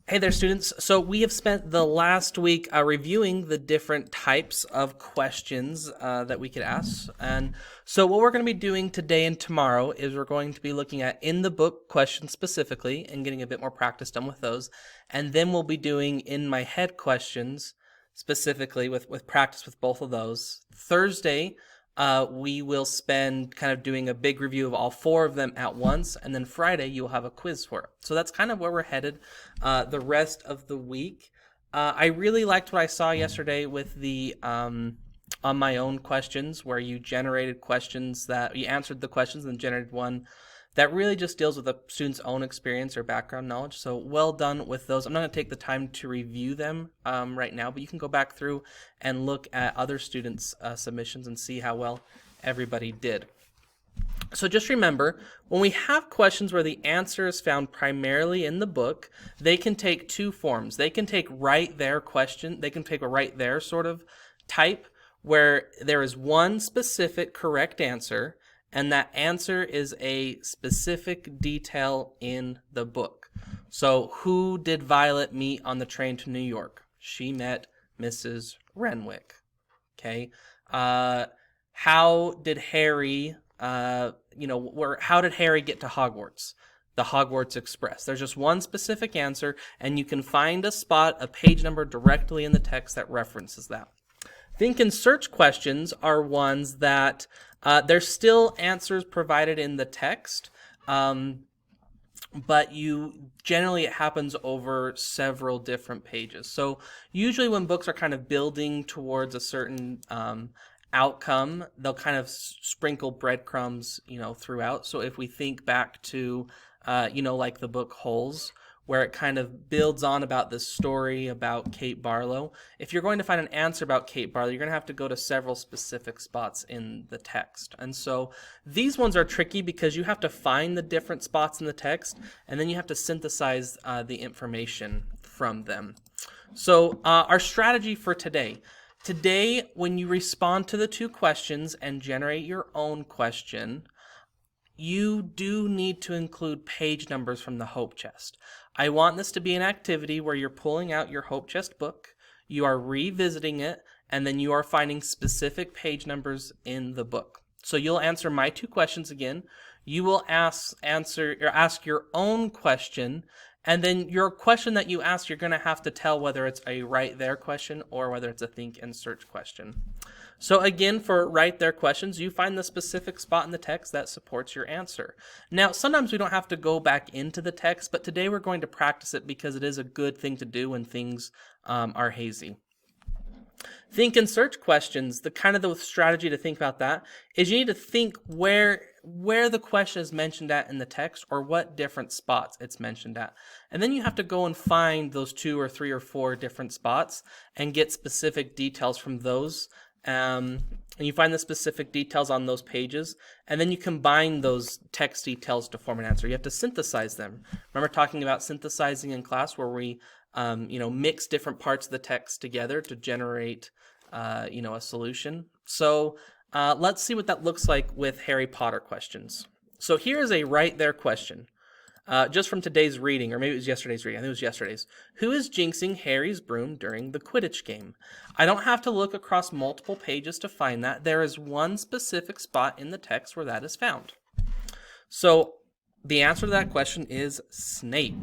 Hey there, students. So we have spent the last week reviewing the different types of questions that we could ask. And so what we're going to be doing today and tomorrow is we're going to be looking at in the book questions specifically and getting a bit more practice done with those. And then we'll be doing in my head questions specifically with practice with both of those. Thursday, we will spend kind of doing a big review of all four of them at once, and then Friday you'll have a quiz for it. So that's kind of where we're headed the rest of the week. I really liked what I saw yesterday with the on my own questions, where you generated questions that you answered the questions and generated one that really just deals with a student's own experience or background knowledge. So well done with those. I'm not going to take the time to review them right now, but you can go back through and look at other students' submissions and see how well everybody did. So just remember, when we have questions where the answer is found primarily in the book, they can take two forms. They can take right there question, they can take a right there sort of type, where there is one specific correct answer, and that answer is a specific detail in the book. So who did Violet meet on the train to New York? She met Mrs. Renwick. Okay. How did Harry, how did Harry get to Hogwarts? The Hogwarts Express. There's just one specific answer, and you can find a spot, a page number directly in the text that references that. Think and search questions are ones that there's still answers provided in the text, but generally it happens over several different pages. So usually when books are kind of building towards a certain outcome, they'll kind of sprinkle breadcrumbs, throughout. So if we think back to, like the book Holes, where it kind of builds on about this story about Kate Barlow. If you're going to find an answer about Kate Barlow, you're going to have to go to several specific spots in the text. And so these ones are tricky because you have to find the different spots in the text, and then you have to synthesize the information from them. So our strategy for today. Today, when you respond to the two questions and generate your own question, you do need to include page numbers from the Hope Chest. I want this to be an activity where you're pulling out your Hope Chest book, you are revisiting it, and then you are finding specific page numbers in the book. So you'll answer my two questions again. You will ask your own question, and then your question that you ask, you're going to have to tell whether it's a right there question or whether it's a think and search question. So again, for right there questions, you find the specific spot in the text that supports your answer. Now, sometimes we don't have to go back into the text, but today we're going to practice it because it is a good thing to do when things are hazy. Think and search questions, the strategy to think about that is you need to think where the question is mentioned at in the text or what different spots it's mentioned at. And then you have to go and find those 2 or 3 or 4 different spots and get specific details from those. And you find the specific details on those pages, and then you combine those text details to form an answer. You have to synthesize them. Remember talking about synthesizing in class where we mix different parts of the text together to generate a solution. So let's see what that looks like with Harry Potter questions. So here is a right there question. Just from today's reading, or maybe it was yesterday's reading. I think it was yesterday's. Who is jinxing Harry's broom during the Quidditch game? I don't have to look across multiple pages to find that. There is one specific spot in the text where that is found. So the answer to that question is Snape.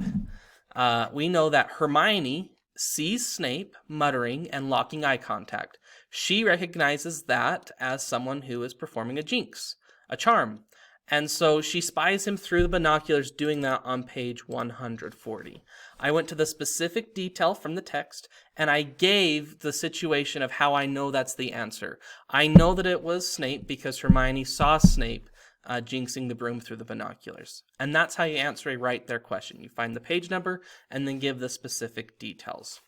We know that Hermione sees Snape muttering and locking eye contact. She recognizes that as someone who is performing a jinx, a charm. And so she spies him through the binoculars doing that on page 140. I went to the specific detail from the text, and I gave the situation of how I know that's the answer. I know that it was Snape because Hermione saw Snape jinxing the broom through the binoculars. And that's how you answer a right there question. You find the page number and then give the specific details.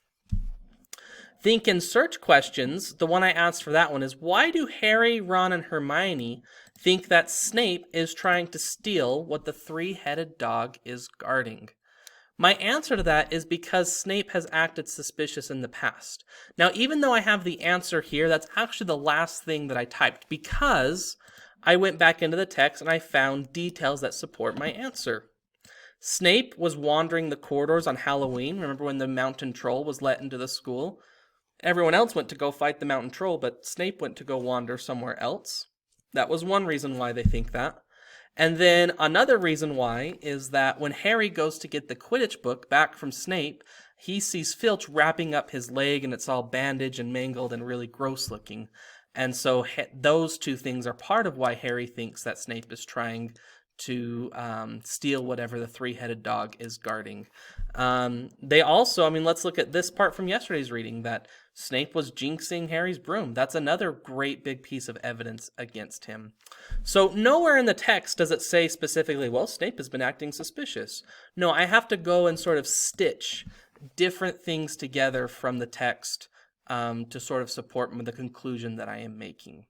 Think and search questions, the one I asked for that one is, why do Harry, Ron, and Hermione think that Snape is trying to steal what the three-headed dog is guarding? My answer to that is because Snape has acted suspicious in the past. Now, even though I have the answer here, that's actually the last thing that I typed because I went back into the text and I found details that support my answer. Snape was wandering the corridors on Halloween. Remember when the mountain troll was let into the school? Everyone else went to go fight the mountain troll, but Snape went to go wander somewhere else. That was one reason why they think that. And then another reason why is that when Harry goes to get the Quidditch book back from Snape, he sees Filch wrapping up his leg and it's all bandaged and mangled and really gross looking. And so those two things are part of why Harry thinks that Snape is trying to steal whatever the three-headed dog is guarding. They also, let's look at this part from yesterday's reading, that Snape was jinxing Harry's broom. That's another great big piece of evidence against him. So nowhere in the text does it say specifically, well, Snape has been acting suspicious. No, I have to go and sort of stitch different things together from the text to sort of support the conclusion that I am making.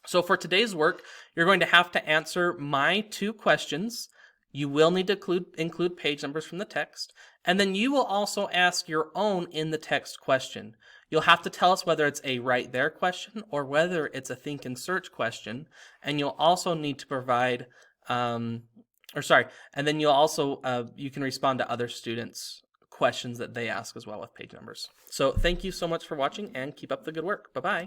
So for today's work, you're going to have to answer my 2 questions. You will need to include page numbers from the text, and then you will also ask your own in the text question. You'll have to tell us whether it's a right there question or whether it's a think and search question, and you'll also need to provide, and then you'll also, you can respond to other students' questions that they ask as well with page numbers. So thank you so much for watching and keep up the good work. Bye-bye.